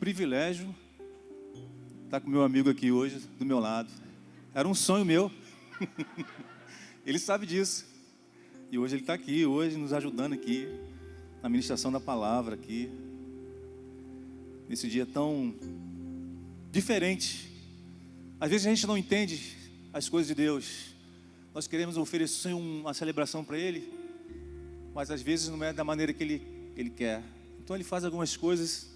privilégio estar com meu amigo aqui hoje, do meu lado. Era um sonho meu. Ele sabe disso. E hoje ele está aqui, hoje nos ajudando aqui, na ministração da palavra aqui. Nesse dia tão diferente. Às vezes a gente não entende as coisas de Deus. Nós queremos oferecer uma celebração para Ele, mas às vezes não é da maneira que Ele quer. Então Ele faz algumas coisas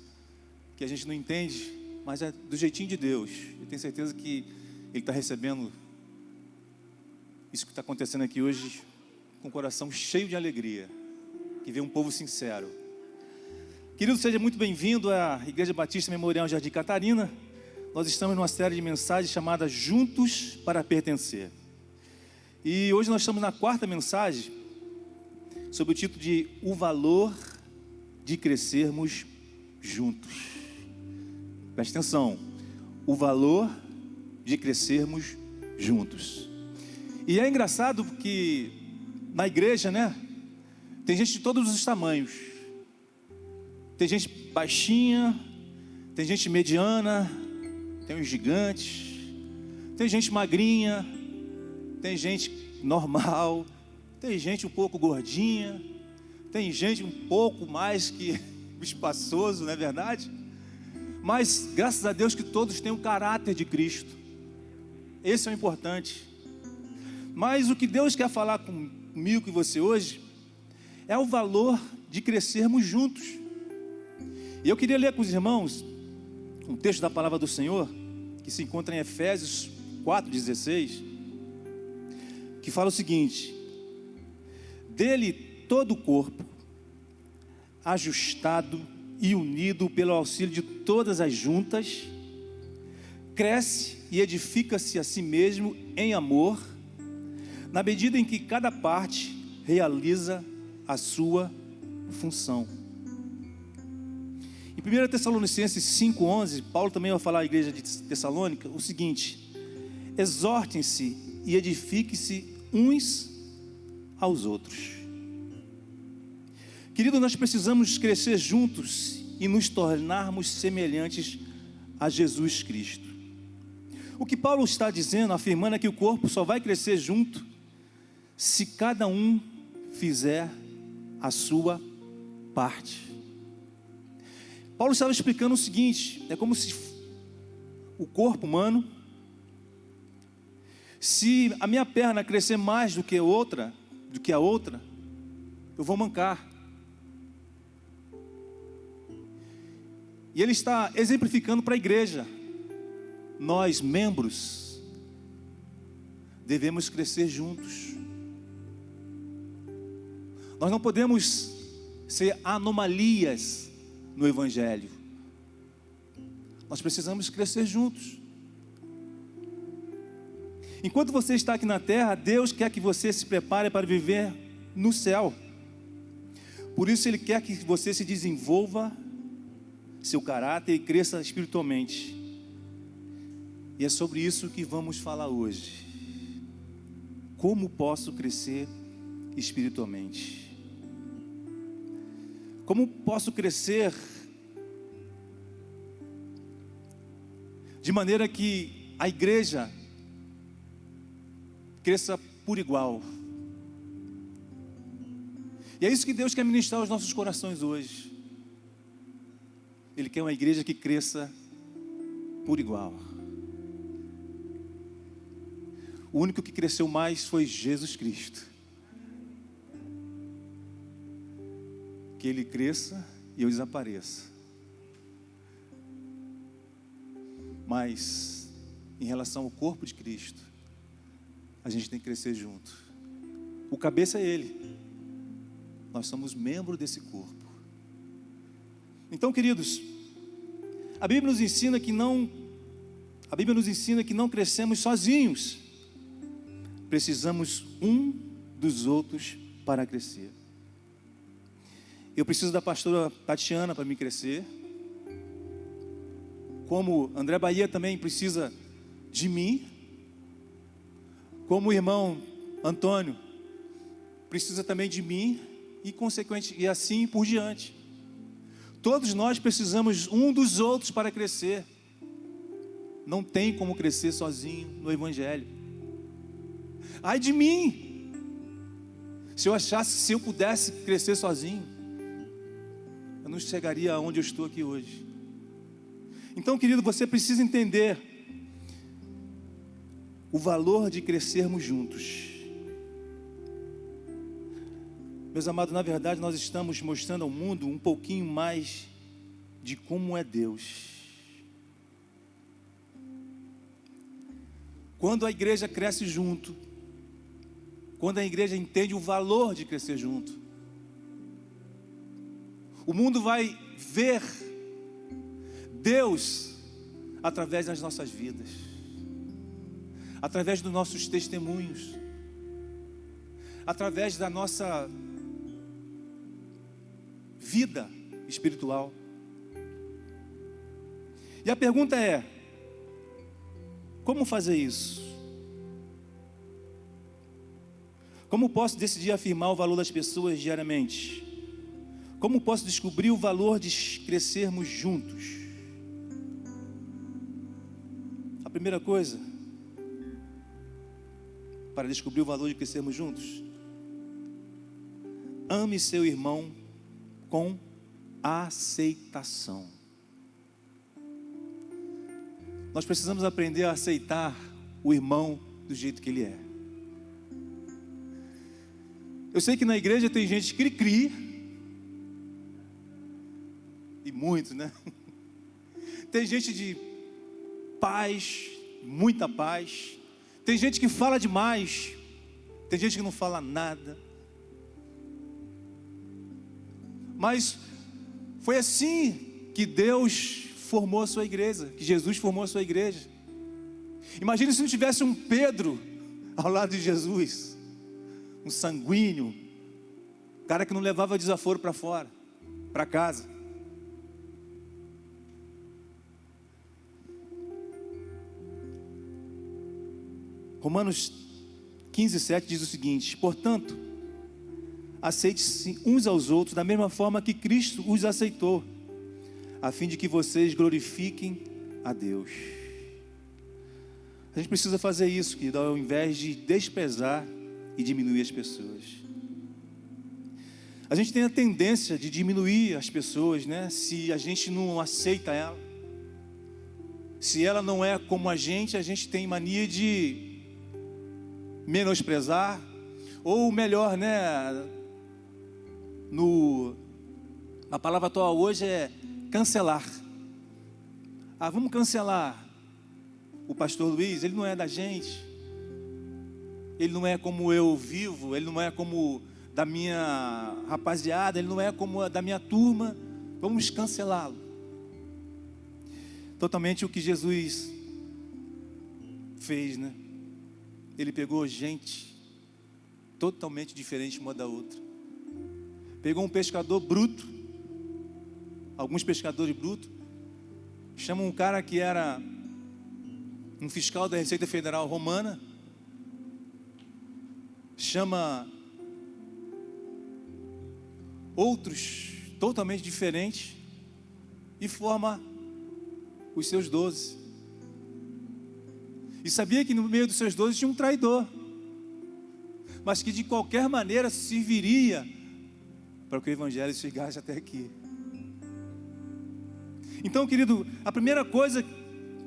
que a gente não entende, mas é do jeitinho de Deus. Eu tenho certeza que Ele está recebendo isso que está acontecendo aqui hoje com o coração cheio de alegria, que vê um povo sincero. Querido, seja muito bem-vindo à Igreja Batista Memorial Jardim Catarina. Nós estamos numa série de mensagens chamada Juntos para Pertencer. E hoje nós estamos na quarta mensagem, sob o título de O Valor de Crescermos Juntos. Preste atenção, o valor de crescermos juntos. E é engraçado porque na igreja, né, tem gente de todos os tamanhos. Tem gente baixinha, tem gente mediana, tem os gigantes, tem gente magrinha, tem gente normal, tem gente um pouco gordinha, tem gente um pouco mais que espaçoso, não é verdade? Mas graças a Deus que todos têm o caráter de Cristo. Esse é o importante. Mas o que Deus quer falar comigo e você hoje é o valor de crescermos juntos. E eu queria ler com os irmãos um texto da palavra do Senhor, que se encontra em Efésios 4,16, que fala o seguinte: dele todo o corpo, ajustado e unido pelo auxílio de todas as juntas, cresce e edifica-se a si mesmo em amor, na medida em que cada parte realiza a sua função. Em 1 Tessalonicenses 5,11, Paulo também vai falar à igreja de Tessalônica o seguinte: exortem-se e edifiquem-se uns aos outros. Querido, nós precisamos crescer juntos e nos tornarmos semelhantes a Jesus Cristo. O que Paulo está dizendo, afirmando, é que o corpo só vai crescer junto se cada um fizer a sua parte. Paulo estava explicando o seguinte: é como se o corpo humano, se a minha perna crescer mais do que a outra, eu vou mancar. E ele está exemplificando para a igreja. Nós, membros, devemos crescer juntos. Nós não podemos ser anomalias no Evangelho. Nós precisamos crescer juntos. Enquanto você está aqui na terra, Deus quer que você se prepare para viver no céu. Por isso Ele quer que você se desenvolva seu caráter e cresça espiritualmente. E é sobre isso que vamos falar hoje. Como posso crescer espiritualmente? Como posso crescer de maneira que a igreja cresça por igual? E é isso que Deus quer ministrar aos nossos corações hoje. Ele quer uma igreja que cresça por igual. O único que cresceu mais foi Jesus Cristo. Que Ele cresça e eu desapareça. Mas, em relação ao corpo de Cristo, a gente tem que crescer junto. O cabeça é Ele. Nós somos membro desse corpo. Então, queridos, a Bíblia nos ensina que não crescemos sozinhos. Precisamos um dos outros para crescer. Eu preciso da pastora Tatiana para me crescer. Como André Bahia também precisa de mim. Como o irmão Antônio precisa também de mim. E assim por diante. Todos nós precisamos um dos outros para crescer. Não tem como crescer sozinho no Evangelho. Ai de mim, se eu pudesse crescer sozinho, eu não chegaria aonde eu estou aqui hoje. Então, querido, você precisa entender o valor de crescermos juntos. Meus amados, na verdade nós estamos mostrando ao mundo um pouquinho mais de como é Deus. Quando a igreja cresce junto, quando a igreja entende o valor de crescer junto, o mundo vai ver Deus através das nossas vidas, através dos nossos testemunhos, através da nossa vida espiritual. E a pergunta é: como fazer isso? Como posso decidir afirmar o valor das pessoas diariamente? Como posso descobrir o valor de crescermos juntos? A primeira coisa, para descobrir o valor de crescermos juntos: ame seu irmão com aceitação. Nós precisamos aprender a aceitar o irmão do jeito que ele é. Eu sei que na igreja tem gente cri-cri, e muito, né? Tem gente de paz, muita paz. Tem gente que fala demais. Tem gente que não fala nada. Mas foi assim que Deus formou a sua igreja, que Jesus formou a sua igreja. Imagine se não tivesse um Pedro ao lado de Jesus, um sanguíneo, cara que não levava desaforo para fora, para casa. Romanos 15:7 diz o seguinte: portanto, aceite-se uns aos outros da mesma forma que Cristo os aceitou, a fim de que vocês glorifiquem a Deus. A gente precisa fazer isso, querido, ao invés de desprezar e diminuir as pessoas. A gente tem a tendência de diminuir as pessoas, né? Se a gente não aceita ela, se ela não é como a gente tem mania de menosprezar, ou melhor, né? A palavra atual hoje é cancelar. Vamos cancelar o pastor Luiz, ele não é da gente, ele não é como eu vivo, ele não é como da minha rapaziada, ele não é como da minha turma, vamos cancelá-lo. Totalmente o que Jesus fez, né? Ele pegou gente totalmente diferente uma da outra. Pegou um pescador bruto, alguns pescadores brutos, chamam um cara que era um fiscal da Receita Federal Romana, chama outros totalmente diferentes e forma os seus 12. E sabia que no meio dos seus 12 tinha um traidor, mas que de qualquer maneira serviria para que o evangelho chegasse até aqui. Então, querido, a primeira coisa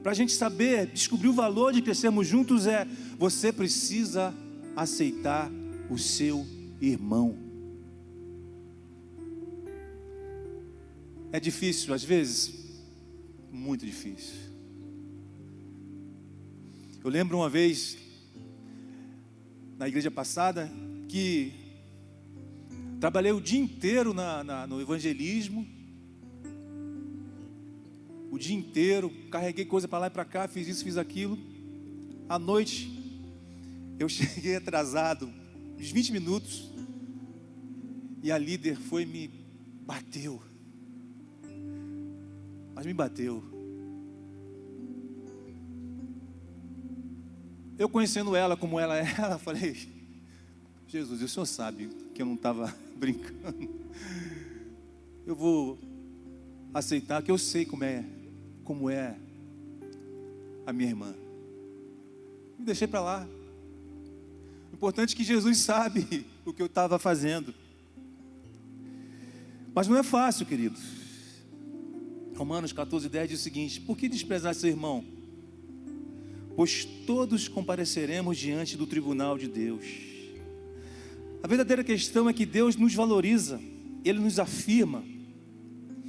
para a gente saber, descobrir o valor de crescermos juntos é: você precisa aceitar o seu irmão. É difícil às vezes, muito difícil. Eu lembro uma vez, na igreja passada, que trabalhei o dia inteiro no evangelismo, o dia inteiro, carreguei coisa para lá e para cá, fiz isso, fiz aquilo. À noite, eu cheguei atrasado, uns 20 minutos, e a líder foi e me bateu. Mas me bateu. Eu conhecendo ela como ela é, ela falei: Jesus, o senhor sabe que eu não estava brincando. Eu vou aceitar que eu sei como é a minha irmã. Me deixei para lá. O importante é que Jesus sabe o que eu estava fazendo. Mas não é fácil, queridos. Romanos 14:10 diz o seguinte: por que desprezar seu irmão? Pois todos compareceremos diante do tribunal de Deus. A verdadeira questão é que Deus nos valoriza, Ele nos afirma.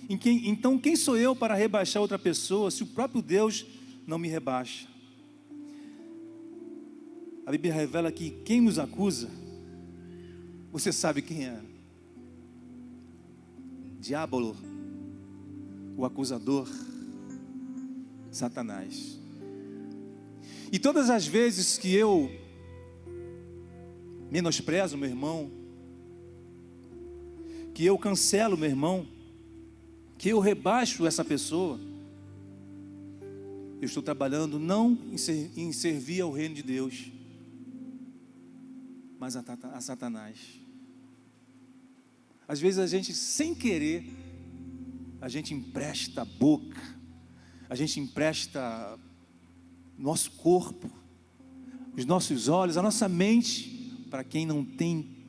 Então quem sou eu para rebaixar outra pessoa se o próprio Deus não me rebaixa? A Bíblia revela que quem nos acusa, você sabe quem é? Diabolo, o acusador, Satanás. E todas as vezes que eu menosprezo meu irmão, que eu cancelo meu irmão, que eu rebaixo essa pessoa, eu estou trabalhando não em servir ao reino de Deus, mas a Satanás. Às vezes a gente, sem querer, a gente empresta a boca, a gente empresta nosso corpo, os nossos olhos, a nossa mente, para quem não tem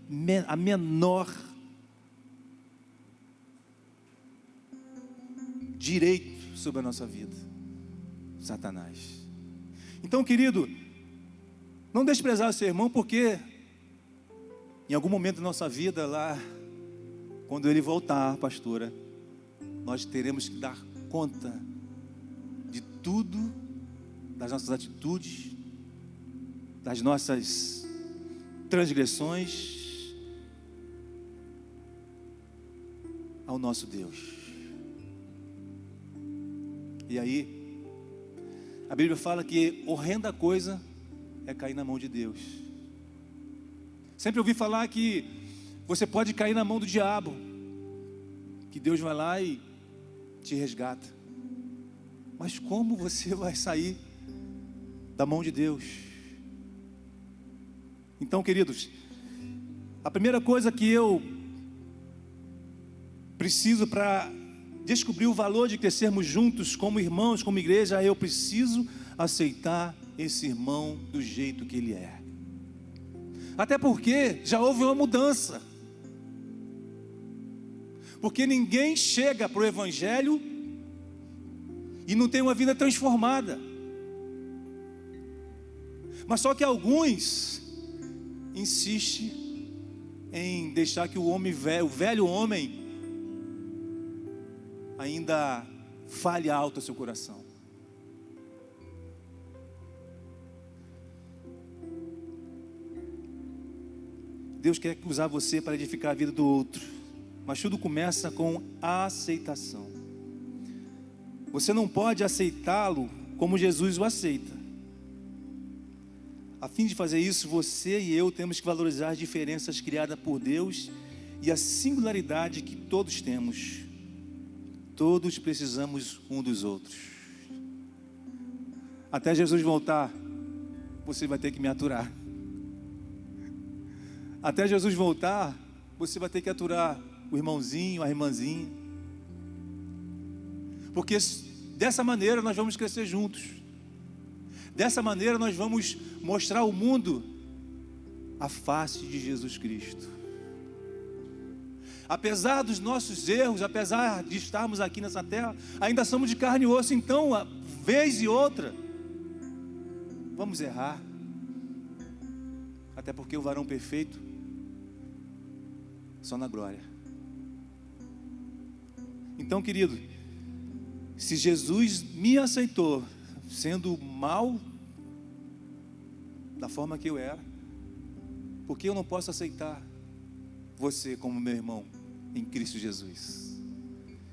a menor direito sobre a nossa vida, Satanás. Então, querido, não desprezar o seu irmão, porque em algum momento da nossa vida lá, quando ele voltar, pastora, nós teremos que dar conta de tudo, das nossas atitudes, das nossas transgressões ao nosso Deus. E aí, a Bíblia fala que horrenda coisa é cair na mão de Deus. Sempre ouvi falar que você pode cair na mão do diabo, que Deus vai lá e te resgata. Mas como você vai sair da mão de Deus? Então, queridos, a primeira coisa que eu preciso para descobrir o valor de crescermos juntos como irmãos, como igreja, eu preciso aceitar esse irmão do jeito que ele é. Até porque já houve uma mudança. Porque ninguém chega para o Evangelho e não tem uma vida transformada. Mas só que alguns insistem em deixar que o velho homem, ainda fale alto ao seu coração. Deus quer usar você para edificar a vida do outro, mas tudo começa com a aceitação. Você não pode aceitá-lo como Jesus o aceita. A fim de fazer isso, você e eu temos que valorizar as diferenças criadas por Deus e a singularidade que todos temos. Todos precisamos um dos outros. Até Jesus voltar, você vai ter que me aturar. Até Jesus voltar, você vai ter que aturar o irmãozinho, a irmãzinha. Porque dessa maneira nós vamos crescer juntos. Dessa maneira nós vamos mostrar ao mundo a face de Jesus Cristo. Apesar dos nossos erros, apesar de estarmos aqui nessa terra, ainda somos de carne e osso. Então, vez e outra, vamos errar. Até porque o varão perfeito só na glória. Então, querido, se Jesus me aceitou sendo mal da forma que eu era, por que eu não posso aceitar você como meu irmão em Cristo Jesus?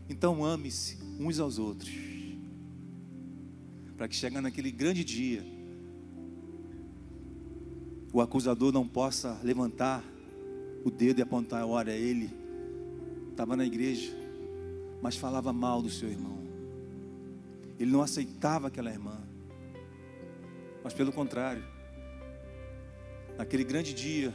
Então ame-se uns aos outros, para que chegando naquele grande dia, o acusador não possa levantar o dedo e apontar: olha, ele estava na igreja, mas falava mal do seu irmão, ele não aceitava aquela irmã. Mas pelo contrário, naquele grande dia,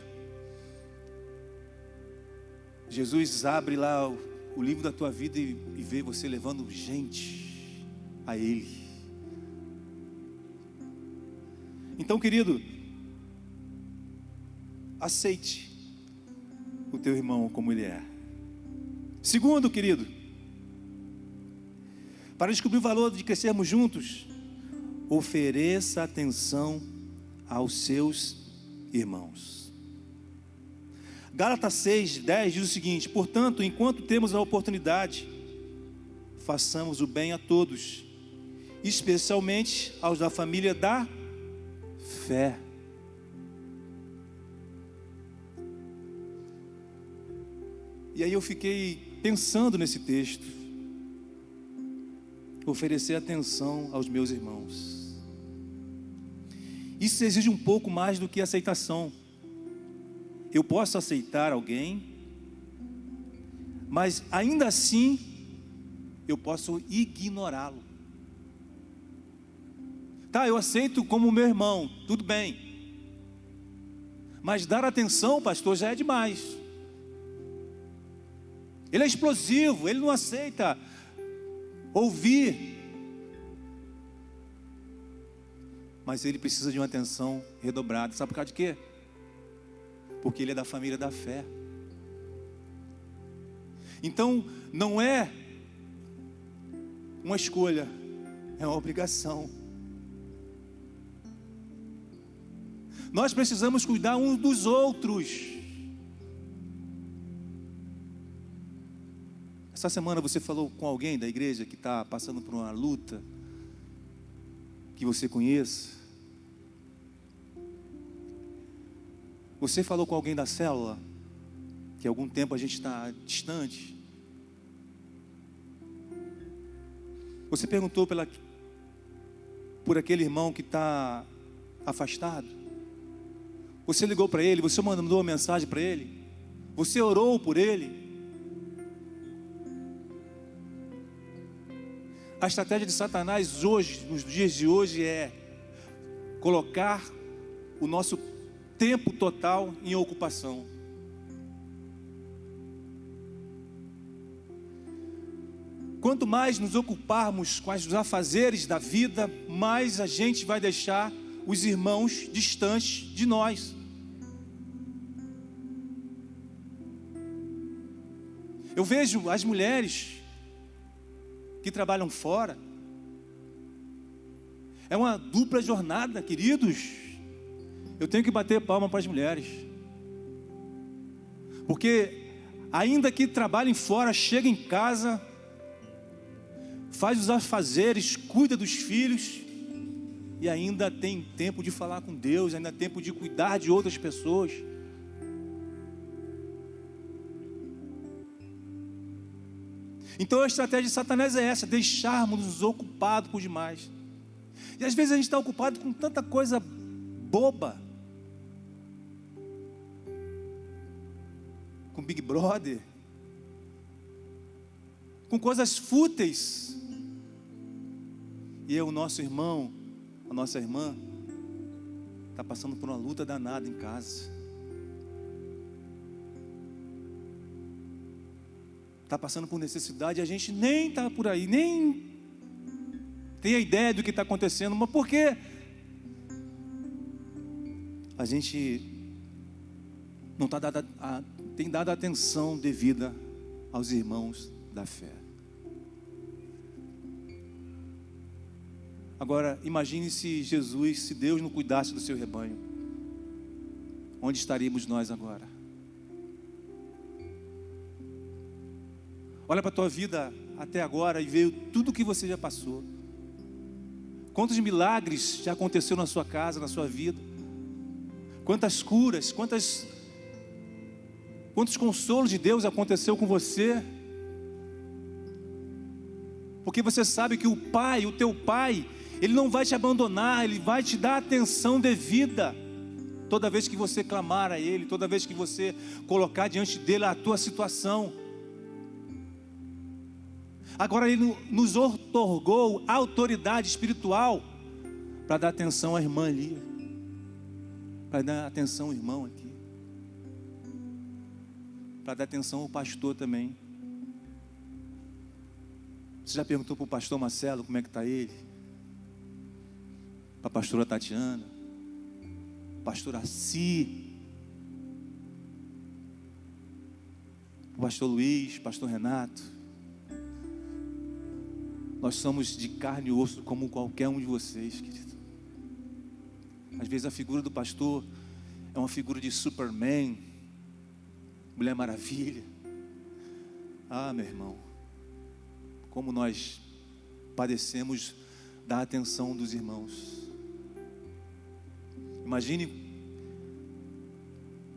Jesus abre lá o livro da tua vida e ver você levando gente a Ele. Então, querido, aceite o teu irmão como ele é. Segundo, querido, para descobrir o valor de crescermos juntos, ofereça atenção aos seus irmãos. Gálatas 6:10 diz o seguinte: portanto, enquanto temos a oportunidade, façamos o bem a todos, especialmente aos da família da fé. E aí eu fiquei pensando nesse texto. Oferecer atenção aos meus irmãos. Isso exige um pouco mais do que aceitação. Eu posso aceitar alguém, mas ainda assim eu posso ignorá-lo. Tá, eu aceito como meu irmão, tudo bem. Mas dar atenção, pastor, já é demais. Ele é explosivo, ele não aceita ouvir. Mas ele precisa de uma atenção redobrada. Sabe por causa de quê? Porque ele é da família da fé. Então, não é uma escolha, é uma obrigação. Nós precisamos cuidar uns dos outros. Essa semana você falou com alguém da igreja que está passando por uma luta, que você conheça? Você falou com alguém da célula, que há algum tempo a gente está distante? Você perguntou por aquele irmão que está afastado? Você ligou para ele? Você mandou uma mensagem para ele? Você orou por ele? A estratégia de Satanás hoje, nos dias de hoje, é colocar o nosso tempo total em ocupação. Quanto mais nos ocuparmos com os afazeres da vida, mais a gente vai deixar os irmãos distantes de nós. Eu vejo as mulheres que trabalham fora. É uma dupla jornada, queridos. Eu tenho que bater palma para as mulheres, porque ainda que trabalhem fora, chega em casa, faz os afazeres, cuida dos filhos e ainda tem tempo de falar com Deus, ainda tem tempo de cuidar de outras pessoas. Então a estratégia de Satanás é essa: deixarmos-nos ocupados por demais. E às vezes a gente está ocupado com tanta coisa boba, com Big Brother, com coisas fúteis, e o nosso irmão, a nossa irmã, está passando por uma luta danada em casa. Está passando por necessidade, e a gente nem está por aí, nem tem a ideia do que está acontecendo. Mas por quê? A gente não tem dado a atenção devida aos irmãos da fé. Agora, imagine se Jesus, se Deus não cuidasse do seu rebanho, onde estaríamos nós agora? Olha para a tua vida até agora e vê tudo que você já passou. Quantos milagres já aconteceu na sua casa, na sua vida? Quantas curas, quantos consolos de Deus aconteceu com você? Porque você sabe que o Pai, o teu Pai, Ele não vai te abandonar, Ele vai te dar atenção devida. Toda vez que você clamar a Ele, toda vez que você colocar diante dEle a tua situação. Agora Ele nos outorgou autoridade espiritual para dar atenção à irmã ali, para dar atenção ao irmão aqui, para dar atenção ao pastor também. Você já perguntou para o pastor Marcelo como é que está ele? Para a pastora Tatiana? Pastor Assi? O pastor Luiz, pastor Renato? Nós somos de carne e osso como qualquer um de vocês, querido. Às vezes a figura do pastor é uma figura de Superman, Mulher Maravilha. Ah, meu irmão, como nós padecemos da atenção dos irmãos. Imagine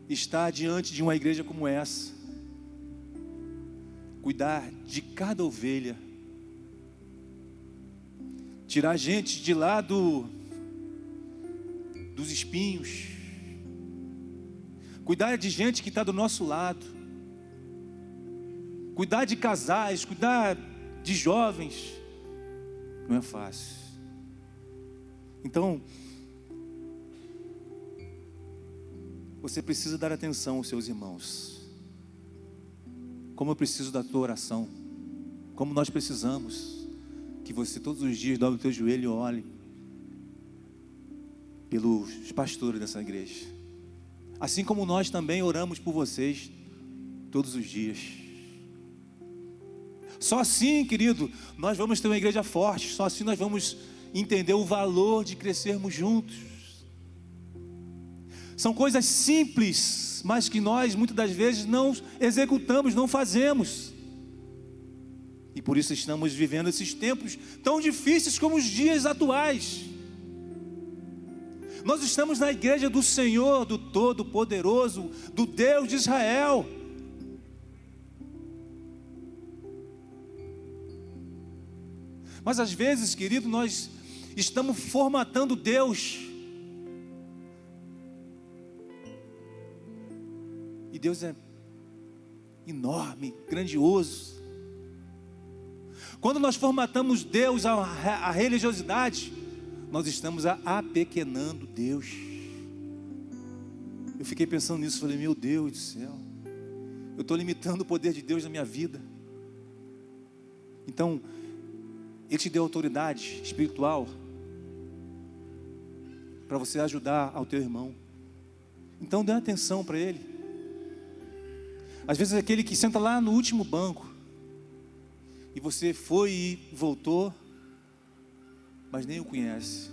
estar diante de uma igreja como essa, cuidar de cada ovelha, tirar a gente de lá dos espinhos, cuidar de gente que está do nosso lado, cuidar de casais, cuidar de jovens, não é fácil. Então, você precisa dar atenção aos seus irmãos. Como eu preciso da tua oração. Como nós precisamos que você todos os dias dobre o teu joelho e ore pelos pastores dessa igreja. Assim como nós também oramos por vocês todos os dias. Só assim, querido, nós vamos ter uma igreja forte. Só assim nós vamos entender o valor de crescermos juntos. São coisas simples, mas que nós muitas das vezes não executamos, não fazemos. E por isso estamos vivendo esses tempos tão difíceis como os dias atuais. Nós estamos na igreja do Senhor, do Todo-Poderoso, do Deus de Israel. Mas às vezes, querido, nós estamos formatando Deus. E Deus é enorme, grandioso. Quando nós formatamos Deus à religiosidade, nós estamos apequenando Deus. Eu fiquei pensando nisso, falei, meu Deus do céu, eu estou limitando o poder de Deus na minha vida. Então, Ele te deu autoridade espiritual para você ajudar ao teu irmão. Então dê atenção para ele. Às vezes é aquele que senta lá no último banco e você foi e voltou, mas nem o conhece.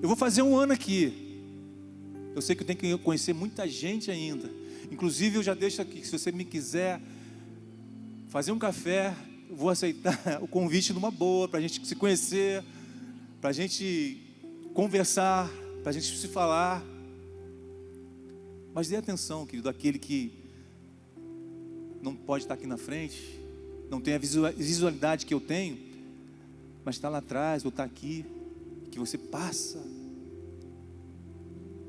Eu vou fazer um ano aqui. Eu sei que eu tenho que conhecer muita gente ainda. Inclusive eu já deixo aqui, se você me quiser fazer um café, eu vou aceitar o convite numa boa, para a gente se conhecer, para a gente conversar, para a gente se falar. Mas dê atenção, querido, àquele que não pode estar aqui na frente, não tem a visualidade que eu tenho, mas está lá atrás, ou está aqui, que você passa,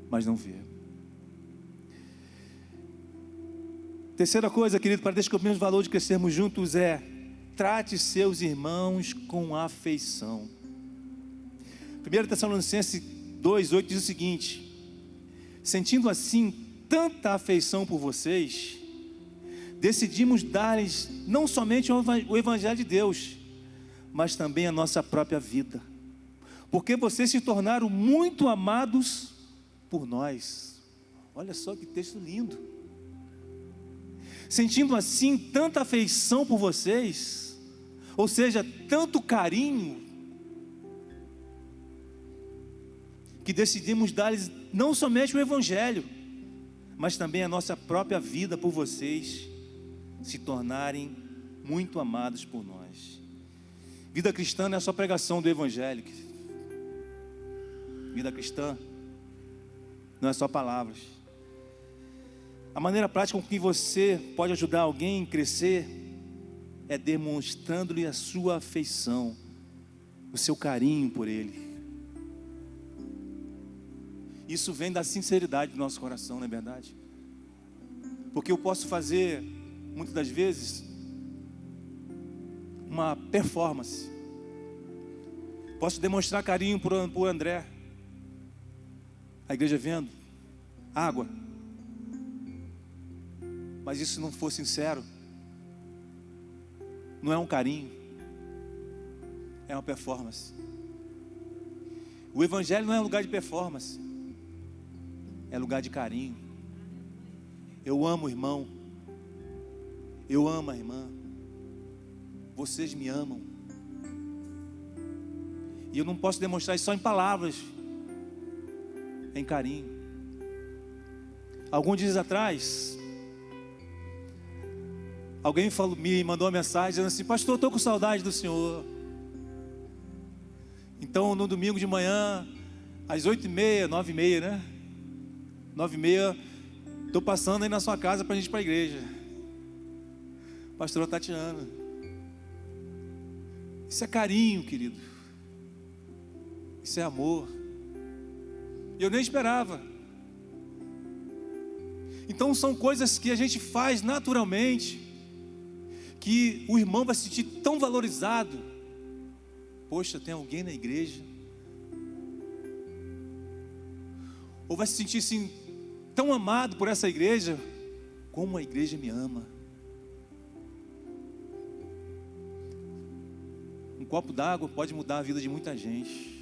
mas não vê. Terceira coisa, querido, para descobrirmos o valor de crescermos juntos é: trate seus irmãos com afeição. 1 Tessalonicenses 2,8 diz o seguinte: sentindo assim tanta afeição por vocês, decidimos dar-lhes não somente o Evangelho de Deus, mas também a nossa própria vida, porque vocês se tornaram muito amados por nós. Olha só que texto lindo. Sentindo assim tanta afeição por vocês, ou seja, tanto carinho, que decidimos dar-lhes não somente o Evangelho, mas também a nossa própria vida por vocês se tornarem muito amados por nós. Vida cristã não é só pregação do Evangelho. Vida cristã não é só palavras. A maneira prática com que você pode ajudar alguém a crescer é demonstrando-lhe a sua afeição, o seu carinho por ele. Isso vem da sinceridade do nosso coração, não é verdade? Porque eu posso fazer, muitas das vezes, uma performance. Posso demonstrar carinho por André. A igreja vendo água. Mas isso não for sincero, não é um carinho, é uma performance. O evangelho não é lugar de performance, é lugar de carinho. Eu amo o irmão, eu amo a irmã, vocês me amam. E eu não posso demonstrar isso só em palavras, em carinho. Alguns dias atrás, alguém me mandou uma mensagem dizendo assim: pastor, eu estou com saudade do senhor. Então no domingo de manhã, às 8h30, 9h30, né? 9h30, estou passando aí na sua casa para a gente ir para a igreja. Pastora Tatiana. Isso é carinho, querido. Isso é amor. Eu nem esperava. Então são coisas que a gente faz naturalmente, que o irmão vai se sentir tão valorizado. Poxa, tem alguém na igreja. Ou vai se sentir assim, tão amado por essa igreja, como a igreja me ama. Um copo d'água pode mudar a vida de muita gente.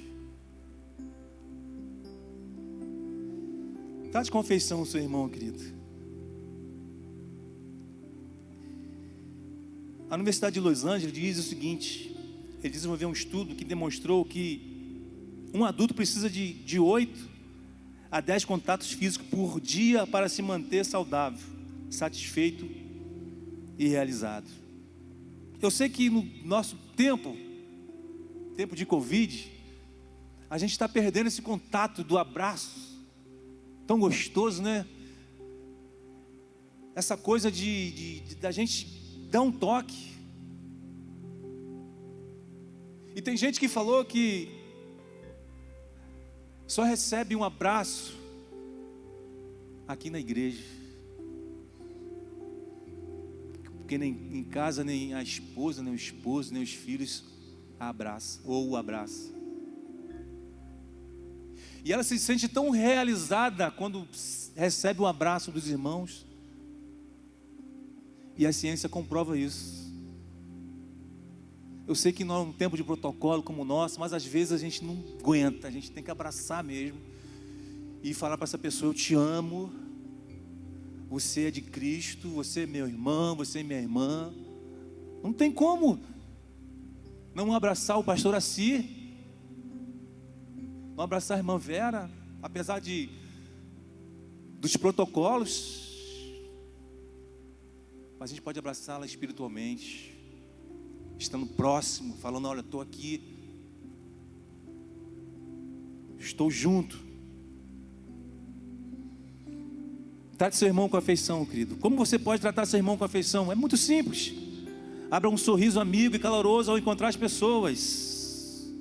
Trate com afeição o seu irmão, querido. A Universidade de Los Angeles diz o seguinte: ele desenvolveu um estudo que demonstrou que um adulto precisa de 8 a 10 contatos físicos por dia para se manter saudável, satisfeito e realizado. Eu sei que no nosso tempo de Covid, a gente está perdendo esse contato do abraço, tão gostoso, né? Essa coisa da gente dar um toque. E tem gente que falou que só recebe um abraço aqui na igreja, porque nem em casa nem a esposa, nem o esposo, nem os filhos a abraça ou o abraça. E ela se sente tão realizada quando recebe um abraço dos irmãos. E a ciência comprova isso. Eu sei que não é um tempo de protocolo como o nosso, mas às vezes a gente não aguenta, a gente tem que abraçar mesmo e falar para essa pessoa: eu te amo, você é de Cristo, você é meu irmão, você é minha irmã. Não tem como não abraçar o pastor Assi, não abraçar a irmã Vera, apesar dos protocolos. Mas a gente pode abraçá-la espiritualmente, estando próximo, falando: olha, estou aqui, estou junto. Trate seu irmão com afeição, querido. Como você pode tratar seu irmão com afeição? É muito simples. Abra um sorriso amigo e caloroso ao encontrar as pessoas.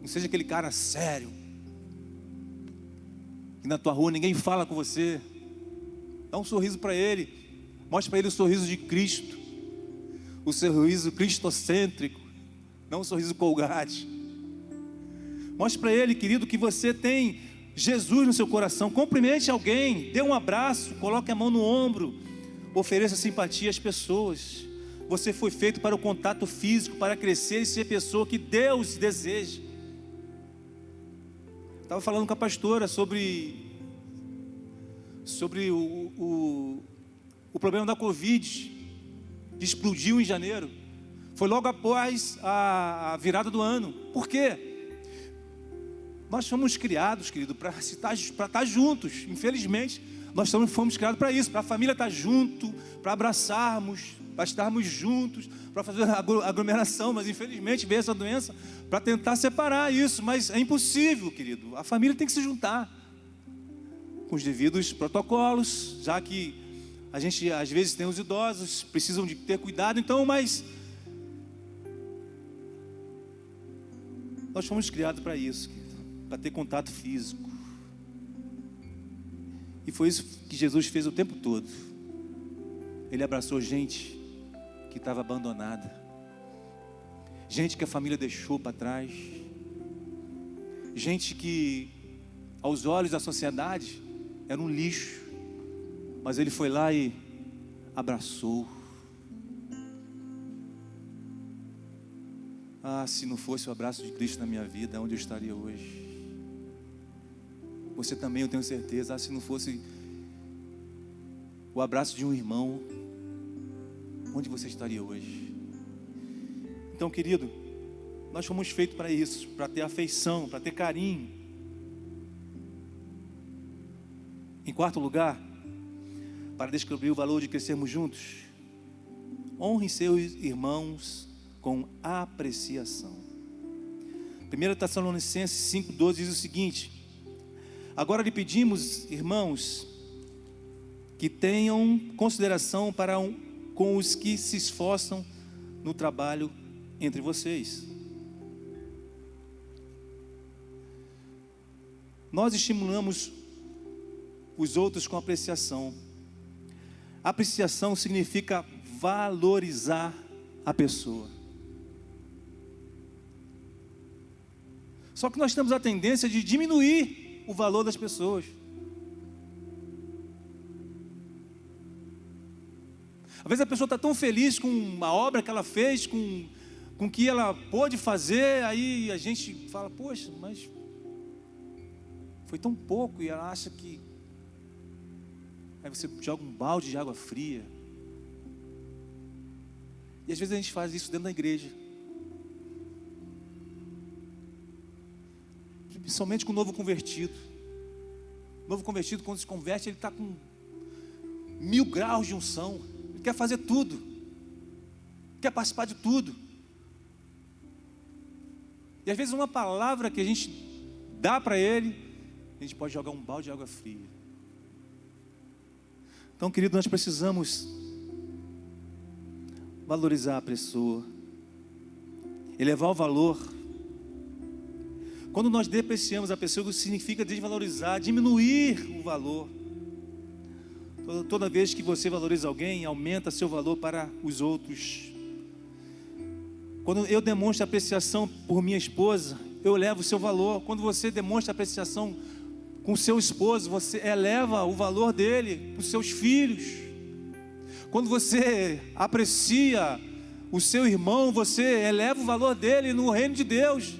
Não seja aquele cara sério, que na tua rua ninguém fala com você. Dá um sorriso para ele. Mostre para ele o sorriso de Cristo, o sorriso cristocêntrico, não o sorriso Colgate. Mostre para ele, querido, que você tem Jesus no seu coração. Cumprimente alguém, dê um abraço, coloque a mão no ombro, ofereça simpatia às pessoas. Você foi feito para o contato físico, para crescer e ser a pessoa que Deus deseja. Estava falando com a pastora sobre o problema da Covid, que explodiu em janeiro. Foi logo após a virada do ano. Por quê? Nós fomos criados, querido, para estar juntos. Infelizmente, nós fomos criados para isso, para a família estar junto, para abraçarmos, para estarmos juntos, para fazer aglomeração. Mas infelizmente veio essa doença para tentar separar isso. Mas é impossível, querido. A família tem que se juntar com os devidos protocolos, já que a gente às vezes tem os idosos, precisam de ter cuidado. Então, mas nós fomos criados para isso, querido, para ter contato físico. E foi isso que Jesus fez o tempo todo. Ele abraçou gente que estava abandonada, gente que a família deixou para trás, gente que aos olhos da sociedade era um lixo, mas ele foi lá e abraçou. Ah, se não fosse o abraço de Cristo na minha vida, onde eu estaria hoje? Você também, eu tenho certeza. Ah, se não fosse o abraço de um irmão, onde você estaria hoje? Então, querido, nós fomos feitos para isso, para ter afeição, para ter carinho. Em quarto lugar, para descobrir o valor de crescermos juntos, honre seus irmãos com apreciação. 1 Tessalonicenses 5,12 diz o seguinte: agora lhe pedimos, irmãos, que tenham consideração com os que se esforçam no trabalho entre vocês. Nós estimulamos os outros com apreciação. Apreciação significa valorizar a pessoa. Só que nós temos a tendência de diminuir o valor das pessoas. Às vezes a pessoa está tão feliz com a obra que ela fez, com o que ela pôde fazer, aí a gente fala, poxa, mas foi tão pouco, e ela acha que... Aí você joga um balde de água fria. E às vezes a gente faz isso dentro da igreja. Principalmente com o novo convertido. O novo convertido, quando se converte, ele está com 1000 graus de unção. Ele quer fazer tudo. Quer participar de tudo. E às vezes uma palavra que a gente dá para ele, a gente pode jogar um balde de água fria. Então, querido, nós precisamos valorizar a pessoa, elevar o valor. Quando nós depreciamos a pessoa, isso significa desvalorizar, diminuir o valor. Toda vez que você valoriza alguém, aumenta seu valor para os outros. Quando eu demonstro apreciação por minha esposa, eu elevo o seu valor. Quando você demonstra apreciação com seu esposo, você eleva o valor dele para os seus filhos. Quando você aprecia o seu irmão, você eleva o valor dele no reino de Deus.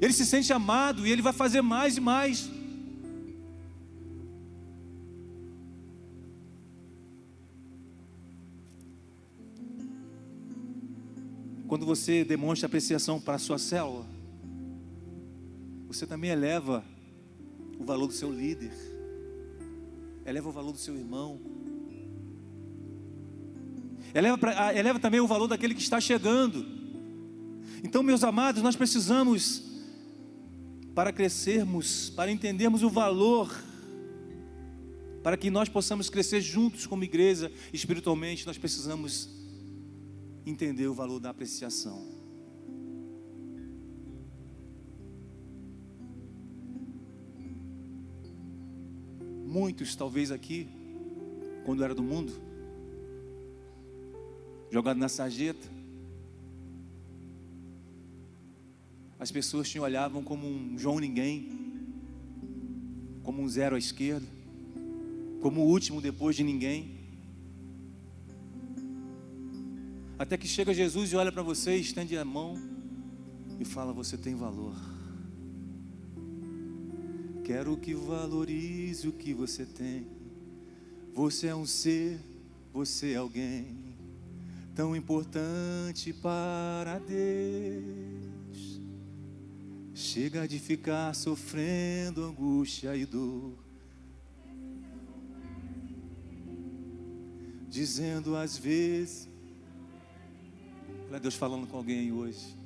Ele se sente amado e ele vai fazer mais e mais. Quando você demonstra apreciação para a sua célula, você também eleva o valor do seu líder, eleva o valor do seu irmão, eleva também o valor daquele que está chegando. Então, meus amados, nós precisamos, para crescermos, para entendermos o valor, para que nós possamos crescer juntos como igreja espiritualmente, nós precisamos entender o valor da apreciação. Muitos, talvez aqui, quando era do mundo, jogado na sarjeta, as pessoas te olhavam como um João Ninguém, como um zero à esquerda, como o último depois de ninguém. Até que chega Jesus e olha para você, estende a mão e fala: você tem valor. Quero que valorize o que você tem. Você é um ser, você é alguém tão importante para Deus. Chega de ficar sofrendo angústia e dor, dizendo às vezes... Olha Deus falando com alguém aí hoje.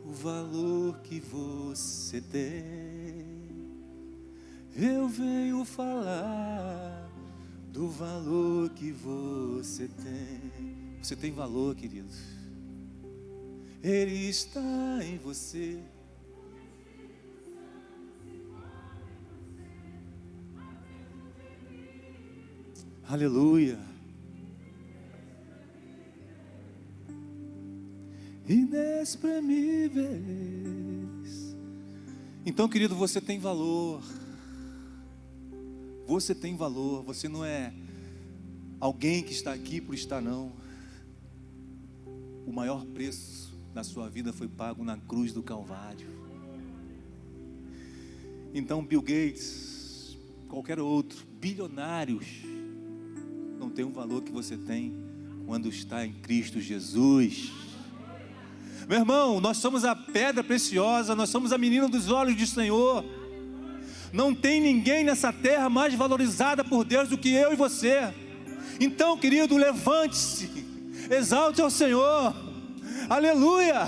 O valor que você tem, eu venho falar do valor que você tem. Você tem valor, querido. Ele está em você. Aleluia. Inexprimíveis. Então, querido, você tem valor. Você tem valor. Você não é alguém que está aqui por estar não. O maior preço da sua vida foi pago na cruz do Calvário. Então Bill Gates, qualquer outro, bilionários, não tem o valor que você tem quando está em Cristo Jesus. Meu irmão, nós somos a pedra preciosa, nós somos a menina dos olhos do Senhor. Não tem ninguém nessa terra mais valorizada por Deus do que eu e você. Então, querido, levante-se, exalte ao Senhor, aleluia.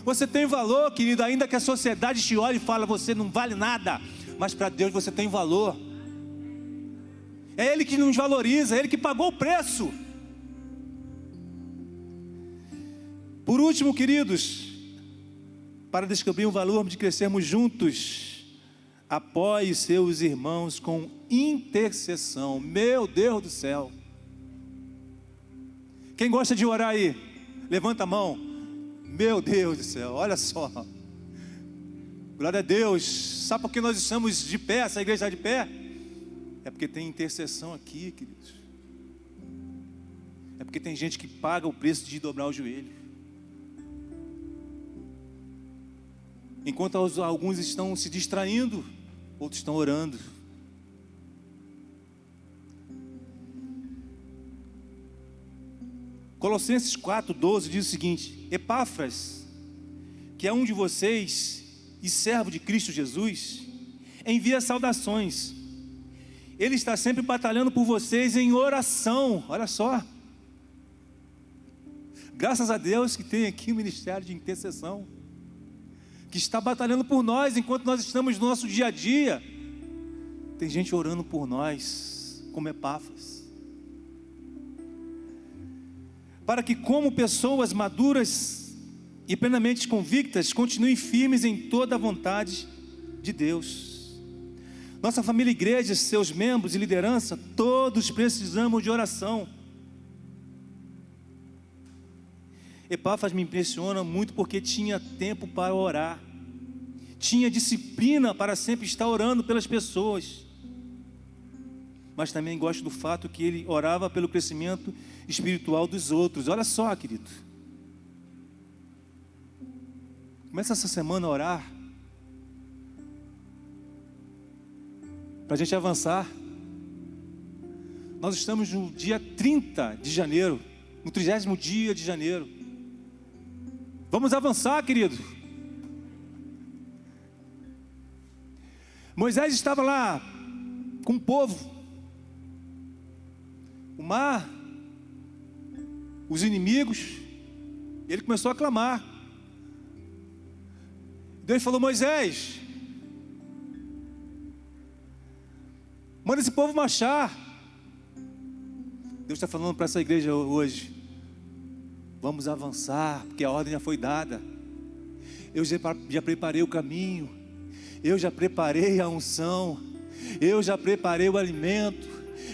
Você tem valor, querido, ainda que a sociedade te olhe e fale, você não vale nada, mas para Deus você tem valor. É Ele que nos valoriza, é Ele que pagou o preço. Por último, queridos, para descobrir o valor de crescermos juntos, apoie seus irmãos com intercessão. Meu Deus do céu. Quem gosta de orar aí? Levanta a mão. Meu Deus do céu, olha só. Glória a Deus. Sabe por que nós estamos de pé, essa igreja está de pé? É porque tem intercessão aqui, queridos. É porque tem gente que paga o preço de dobrar o joelho. Enquanto alguns estão se distraindo, outros estão orando. Colossenses 4:12 diz o seguinte: Epáfras, que é um de vocês e servo de Cristo Jesus, envia saudações. Ele está sempre batalhando por vocês em oração. Olha só. Graças a Deus que tem aqui o ministério de intercessão, que está batalhando por nós enquanto nós estamos no nosso dia a dia. Tem gente orando por nós, como Epáfras, para que como pessoas maduras e plenamente convictas, continuem firmes em toda a vontade de Deus. Nossa família igreja, seus membros e liderança, todos precisamos de oração. Epáfras me impressiona muito porque tinha tempo para orar, tinha disciplina para sempre estar orando pelas pessoas, mas também gosto do fato que ele orava pelo crescimento espiritual dos outros. Olha só, querido, começa essa semana a orar, para a gente avançar. Nós estamos no dia 30 de janeiro, no 30º dia de janeiro. Vamos avançar, querido. Moisés estava lá com o povo, o mar, os inimigos. Ele começou a clamar. Deus falou: Moisés, manda esse povo marchar. Deus está falando para essa igreja hoje: vamos avançar, porque a ordem já foi dada. Eu já preparei o caminho, eu já preparei a unção, eu já preparei o alimento,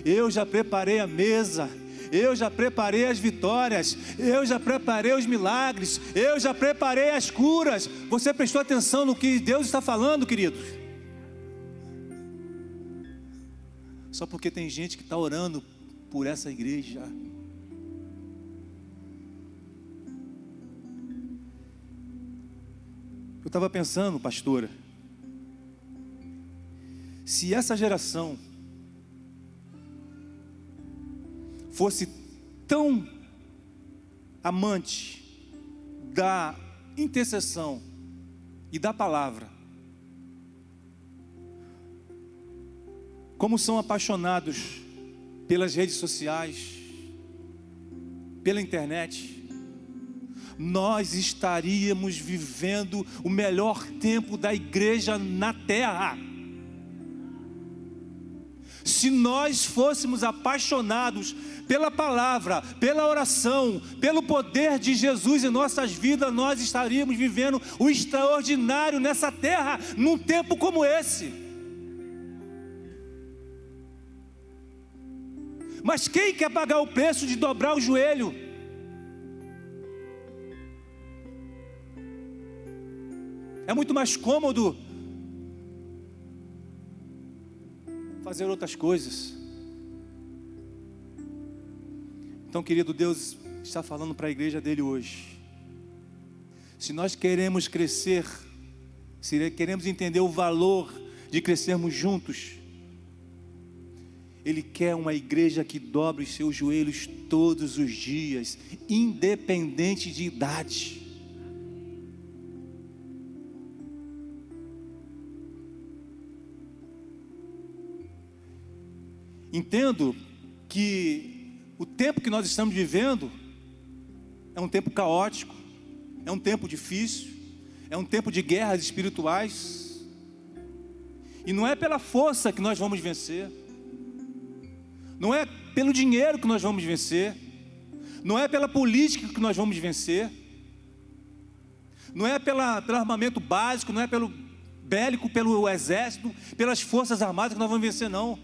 eu já preparei a mesa, eu já preparei as vitórias, eu já preparei os milagres, eu já preparei as curas. Você prestou atenção no que Deus está falando, querido? Só porque tem gente que está orando por essa igreja. Eu estava pensando, pastora, se essa geração fosse tão amante da intercessão e da palavra, como são apaixonados pelas redes sociais, pela internet, nós estaríamos vivendo o melhor tempo da igreja na terra. Se nós fôssemos apaixonados pela palavra, pela oração, pelo poder de Jesus em nossas vidas, nós estaríamos vivendo o extraordinário nessa terra, num tempo como esse. Mas quem quer pagar o preço de dobrar o joelho? É muito mais cômodo fazer outras coisas. Então, querido, Deus está falando para a igreja dele hoje. Se nós queremos crescer, se queremos entender o valor de crescermos juntos, Ele quer uma igreja que dobre os seus joelhos todos os dias, independente de idade. Entendo que o tempo que nós estamos vivendo é um tempo caótico, é um tempo difícil, é um tempo de guerras espirituais, e não é pela força que nós vamos vencer, não é pelo dinheiro que nós vamos vencer, não é pela política que nós vamos vencer, não é pelo armamento básico, não é pelo bélico, pelo exército, pelas forças armadas que nós vamos vencer, não.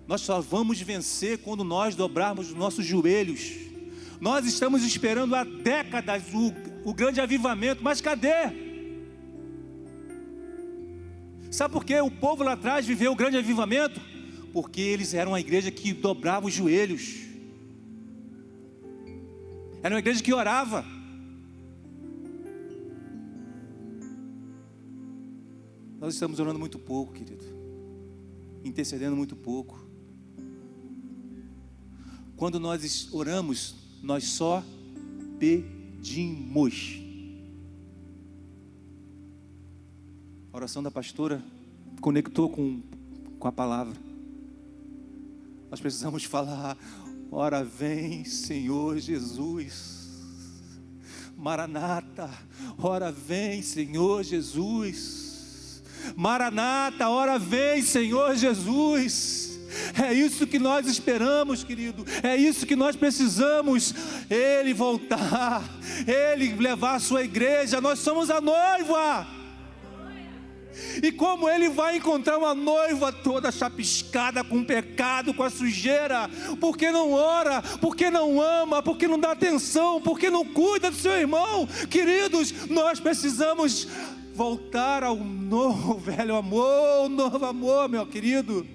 Nós só vamos vencer quando nós dobrarmos os nossos joelhos. Nós estamos esperando há décadas o grande avivamento, mas cadê? Sabe por que o povo lá atrás viveu o grande avivamento? Porque eles eram uma igreja que dobrava os joelhos. Era uma igreja que orava. Nós estamos orando muito pouco, querido. Intercedendo muito pouco. Quando nós oramos, nós só pedimos. A oração da pastora conectou com a palavra. Nós precisamos falar: ora vem, Senhor Jesus. Maranata, ora vem, Senhor Jesus. Maranata, ora vem, Senhor Jesus. É isso que nós esperamos, querido. É isso que nós precisamos. Ele voltar, Ele levar a sua igreja. Nós somos a noiva. E como Ele vai encontrar uma noiva toda chapiscada com o pecado, com a sujeira? Porque não ora, porque não ama, porque não dá atenção, porque não cuida do seu irmão. Queridos, nós precisamos voltar ao novo velho amor, o novo amor, meu querido.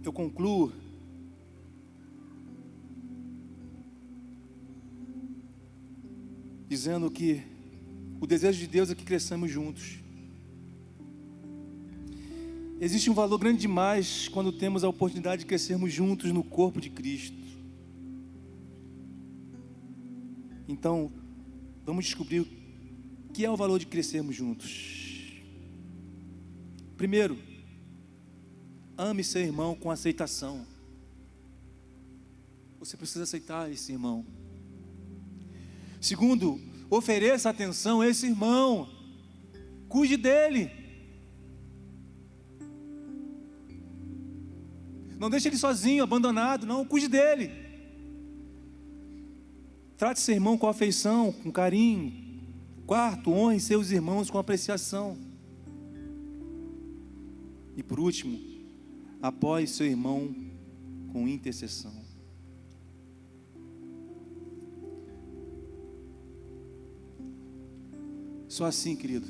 Eu concluo dizendo que o desejo de Deus é que cresçamos juntos. Existe um valor grande demais quando temos a oportunidade de crescermos juntos no corpo de Cristo. Então, vamos descobrir o que é o valor de crescermos juntos. Primeiro, ame seu irmão com aceitação. Você precisa aceitar esse irmão. Segundo, ofereça atenção a esse irmão. Cuide dele. Não deixe ele sozinho, abandonado, não. Cuide dele. Trate seu irmão com afeição, com carinho. Quarto, honre seus irmãos com apreciação. E por último, apoie seu irmão com intercessão. Só assim, querido,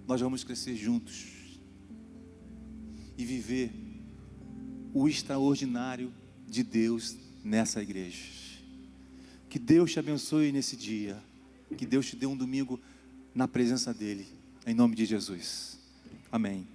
nós vamos crescer juntos e viver o extraordinário de Deus nessa igreja. Que Deus te abençoe nesse dia. Que Deus te dê um domingo na presença dele. Em nome de Jesus. Amém.